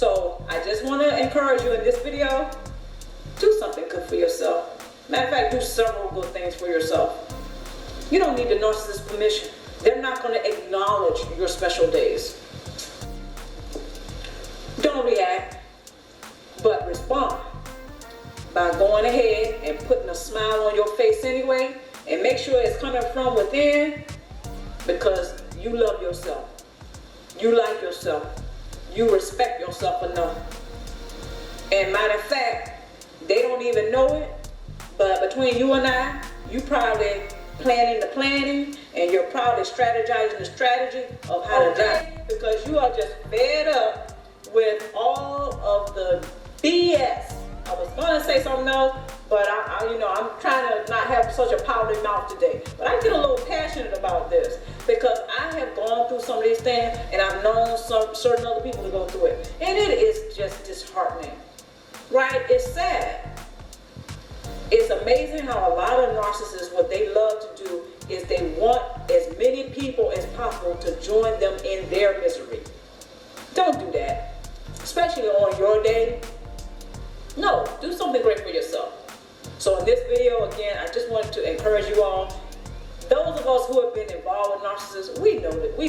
So I just want to encourage you in this video, do something good for yourself. Matter of fact, do several good things for yourself. You don't need the narcissist's permission. They're not going to acknowledge your special days. Don't react, but respond by going ahead and putting a smile on your face anyway, and make sure it's coming from within, because you love yourself. You like yourself. You respect yourself enough. And matter of fact, they don't even know it, but between you and I, you probably planning the planning, and you're probably strategizing the strategy of how to die, because you are just fed up with all of the BS. I was gonna say something else, but I'm trying to not have such a pouty mouth today. But I get a little passionate about this because I have gone through some of these things, and I've known some certain other people to go through it, and it is just disheartening, right? It's sad. It's amazing how a lot of narcissists, what they love to do is they want as many people as possible to join them in their misery. Don't do that, especially on your day. No, do something great for yourself. So in this video, again, I just wanted to encourage you all. Those of us who have been involved with narcissists, we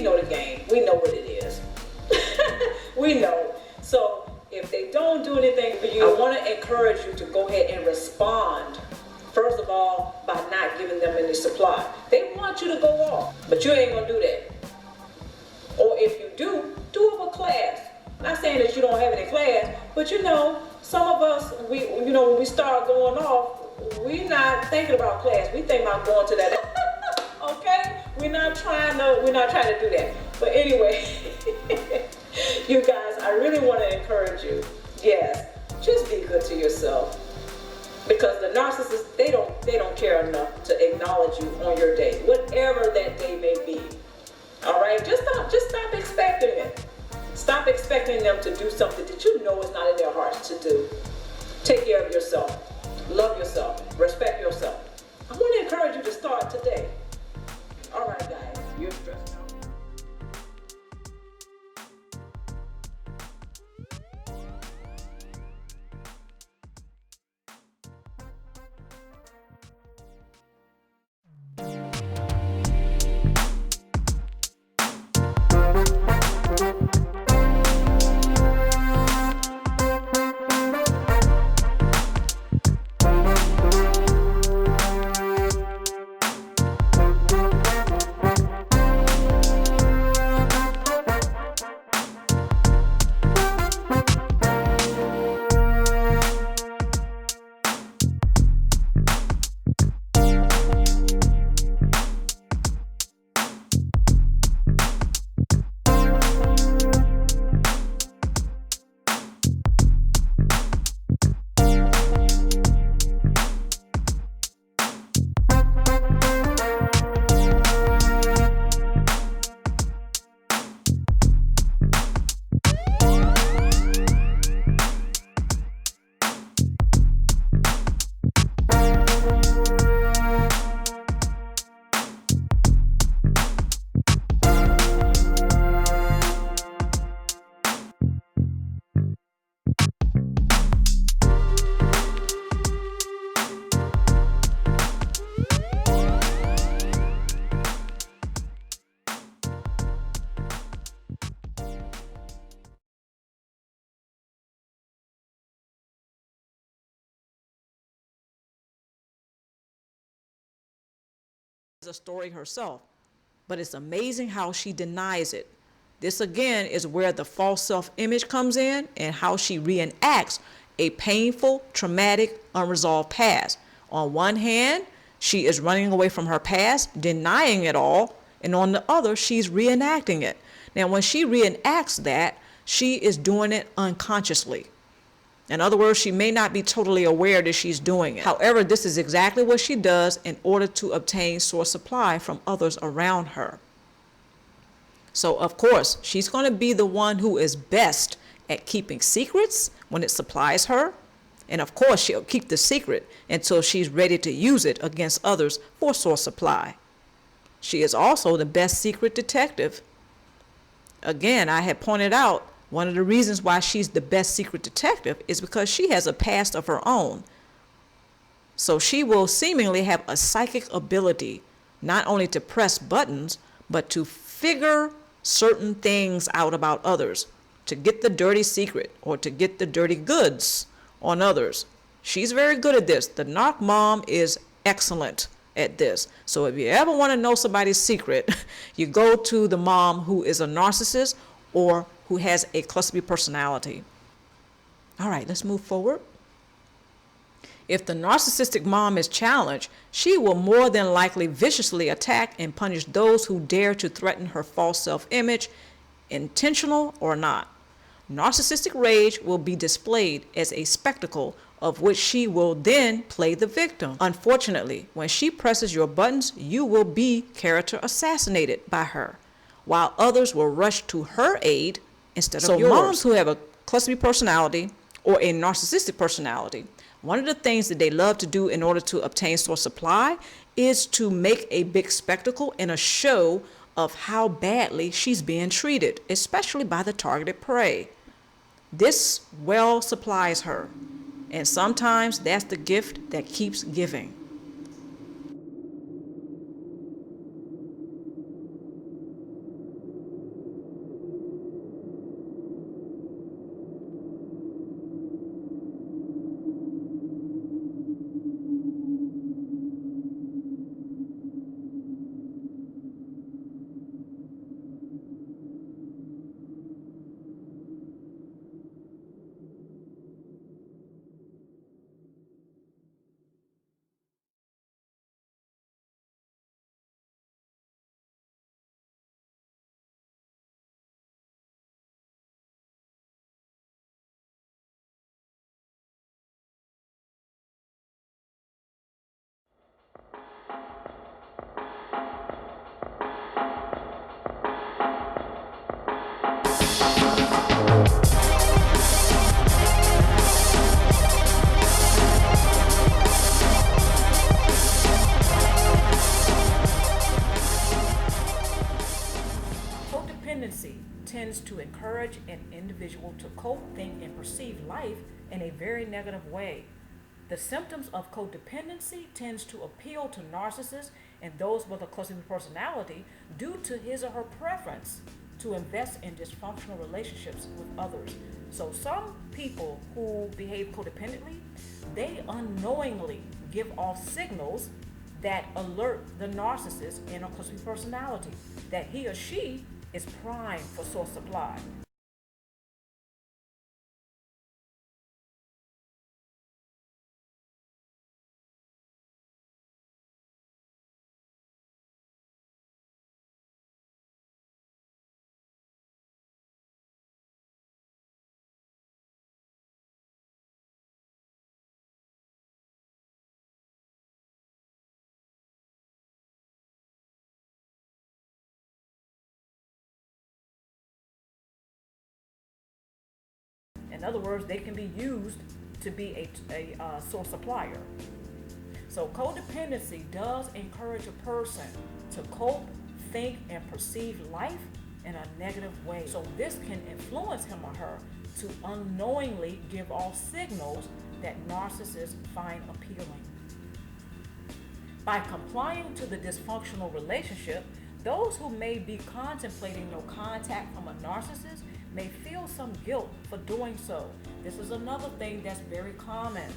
know the game. We know what it is. We know. So if they don't do anything for you, I want to encourage you to go ahead and respond. First of all, by not giving them any supply. They want you to go off, but you ain't gonna do that. Or if you do it with class. Not saying that you don't have any class, but some of us, when we start going off, we're not thinking about class. We think about going to that. Okay? We're not trying to do that. But anyway, you guys, I really want to encourage you. Yes, just be good to yourself. Because the narcissists, they don't care enough to acknowledge you on your day, whatever that day may be. All right? Just stop expecting it. Stop expecting them to do something that you know is not in their hearts to do. Take care of yourself. Love yourself. Respect yourself. I want to encourage you to start today. All right, guys. You're stressed out. A story herself, but it's amazing how she denies it. This again is where the false self-image comes in, and how she reenacts a painful, traumatic, unresolved past. On one hand, she is running away from her past, denying it all, and on the other, she's reenacting it. Now, when she reenacts that, she is doing it unconsciously. In other words, she may not be totally aware that she's doing it. However, this is exactly what she does in order to obtain source supply from others around her. So, of course, she's going to be the one who is best at keeping secrets when it supplies her. And of course, she'll keep the secret until she's ready to use it against others for source supply. She is also the best secret detective. Again, I had pointed out, One of the reasons why she's the best secret detective is because she has a past of her own. So she will seemingly have a psychic ability not only to press buttons, but to figure certain things out about others, to get the dirty secret or to get the dirty goods on others. She's very good at this. The narc mom is excellent at this. So if you ever want to know somebody's secret, you go to the mom who is a narcissist or who has a cluster B personality. All right, let's move forward. If the narcissistic mom is challenged, she will more than likely viciously attack and punish those who dare to threaten her false self-image, intentional or not. Narcissistic rage will be displayed as a spectacle of which she will then play the victim. Unfortunately, when she presses your buttons, you will be character assassinated by her, while others will rush to her aid instead of yours. So moms who have a cluster B personality or a narcissistic personality, one of the things that they love to do in order to obtain source supply is to make a big spectacle and a show of how badly she's being treated, especially by the targeted prey. This well supplies her, and sometimes that's the gift that keeps giving. Codependency tends to encourage an individual to cope, think, and perceive life in a very negative way. The symptoms of codependency tends to appeal to narcissists and those with a cluster B personality due to his or her preference to invest in dysfunctional relationships with others. So some people who behave codependently, they unknowingly give off signals that alert the narcissist and a cluster B personality that he or she is primed for source supply. In other words, they can be used to be a source supplier. So codependency does encourage a person to cope, think, and perceive life in a negative way. So this can influence him or her to unknowingly give off signals that narcissists find appealing. By complying to the dysfunctional relationship, those who may be contemplating no contact from a narcissist may feel some guilt for doing so. This is another thing that's very common.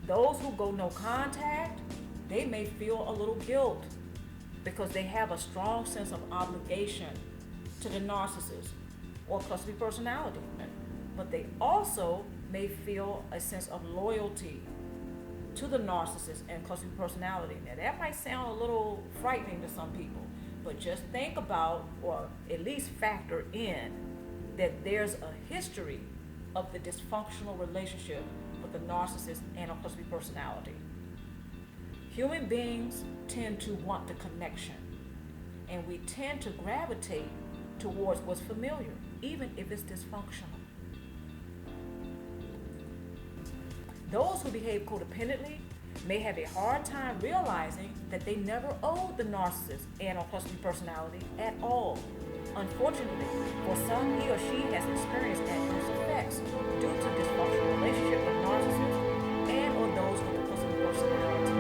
Those who go no contact, they may feel a little guilt because they have a strong sense of obligation to the narcissist or cluster B personality. But they also may feel a sense of loyalty to the narcissist and cluster B personality. Now that might sound a little frightening to some people, but just think about, or at least factor in, that there's a history of the dysfunctional relationship with the narcissist and a cluster B personality. Human beings tend to want the connection, and we tend to gravitate towards what's familiar, even if it's dysfunctional. Those who behave codependently may have a hard time realizing that they never owed the narcissist and or cluster B personality at all. Unfortunately, for some, he or she has experienced adverse effects due to dysfunctional relationship with narcissists and or those with a cluster personality.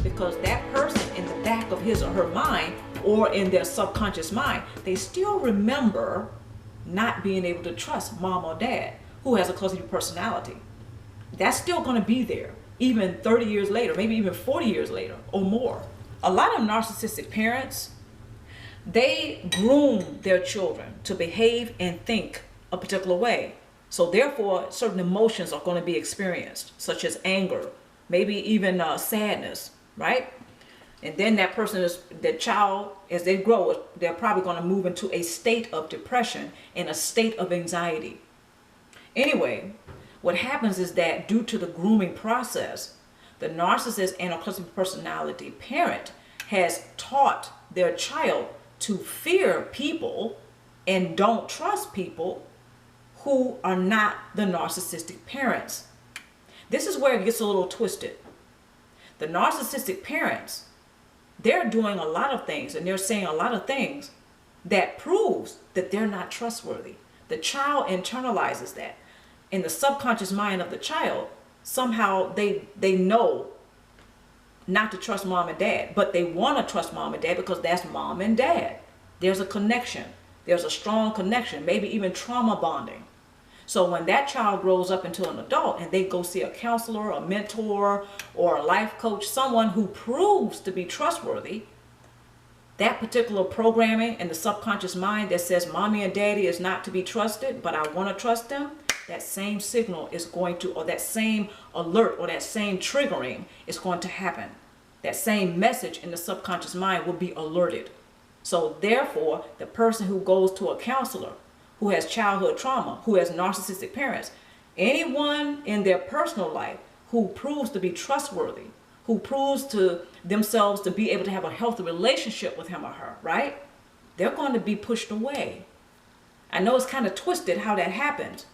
Because that person in the back of his or her mind or in their subconscious mind, they still remember not being able to trust mom or dad who has a cluster personality. That's still going to be there even 30 years later, maybe even 40 years later or more. A lot of narcissistic parents, they groom their children to behave and think a particular way. So therefore, certain emotions are going to be experienced, such as anger, maybe even sadness, right? And then the child, as they grow, they're probably going to move into a state of depression and a state of anxiety. Anyway, what happens is that due to the grooming process, the narcissist and a cluster personality parent has taught their child to fear people and don't trust people who are not the narcissistic parents. This is where it gets a little twisted. The narcissistic parents, they're doing a lot of things and they're saying a lot of things that proves that they're not trustworthy. The child internalizes that. In the subconscious mind of the child, somehow they know not to trust mom and dad, but they want to trust mom and dad because that's mom and dad. There's a connection. There's a strong connection, maybe even trauma bonding. So when that child grows up into an adult and they go see a counselor, a mentor, or a life coach, someone who proves to be trustworthy, that particular programming in the subconscious mind that says mommy and daddy is not to be trusted, but I want to trust them, that same signal is going to, or that same alert or that same triggering is going to happen. That same message in the subconscious mind will be alerted. So therefore, the person who goes to a counselor, who has childhood trauma, who has narcissistic parents, anyone in their personal life who proves to be trustworthy, who proves to themselves to be able to have a healthy relationship with him or her, right? They're going to be pushed away. I know it's kind of twisted how that happens,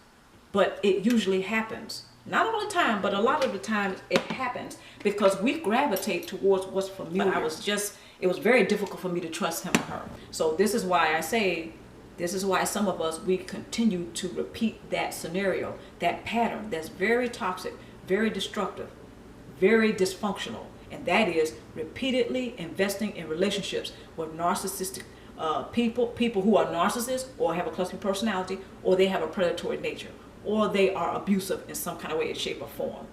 but it usually happens. Not all the time, but a lot of the time it happens because we gravitate towards what's familiar. It was very difficult for me to trust him or her. So this is why I say, this is why some of us, we continue to repeat that scenario, that pattern that's very toxic, very destructive, very dysfunctional. And that is repeatedly investing in relationships with narcissistic people who are narcissists or have a cluster personality, or they have a predatory nature, or they are abusive in some kind of way, shape, or form.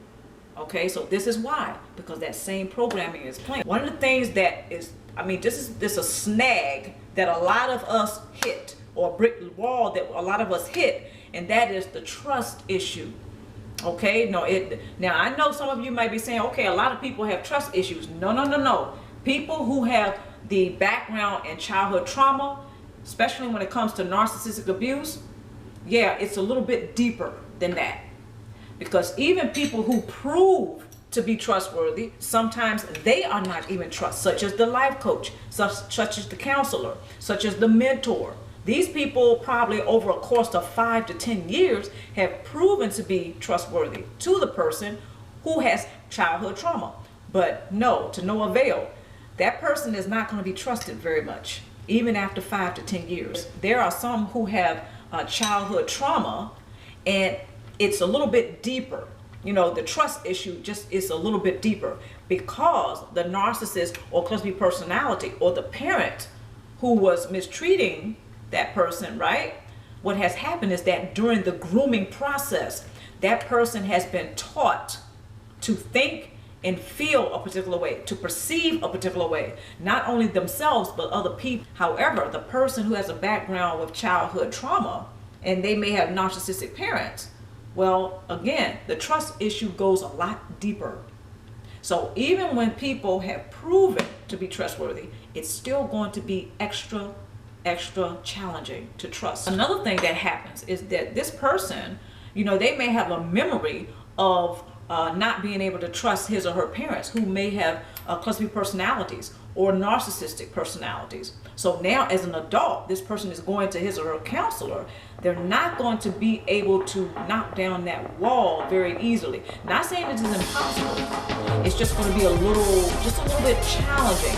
Okay, so this is why, because that same programming is playing. One of the things that is, this is a snag that a lot of us hit, or a brick wall that a lot of us hit, and that is the trust issue. Okay, now I know some of you might be saying, okay, a lot of people have trust issues. No. People who have the background in childhood trauma, especially when it comes to narcissistic abuse, yeah, it's a little bit deeper than that. Because even people who prove to be trustworthy, sometimes they are not even trust, such as the life coach, such as the counselor, such as the mentor. These people probably over a course of 5 to 10 years have proven to be trustworthy to the person who has childhood trauma. But no, to no avail. That person is not going to be trusted very much, even after 5 to 10 years. There are some who have childhood trauma, and it's a little bit deeper. You know, the trust issue just is a little bit deeper because the narcissist or cluster personality or the parent who was mistreating that person, right? What has happened is that during the grooming process, that person has been taught to think and feel a particular way, to perceive a particular way, not only themselves, but other people. However, the person who has a background with childhood trauma, and they may have narcissistic parents, well, again, the trust issue goes a lot deeper. So even when people have proven to be trustworthy, it's still going to be extra challenging to trust. Another thing that happens is that this person, they may have a memory of not being able to trust his or her parents, who may have cluster B personalities or narcissistic personalities. So now as an adult, this person is going to his or her counselor. They're not going to be able to knock down that wall very easily. Not saying it is impossible. It's just going to be a little bit challenging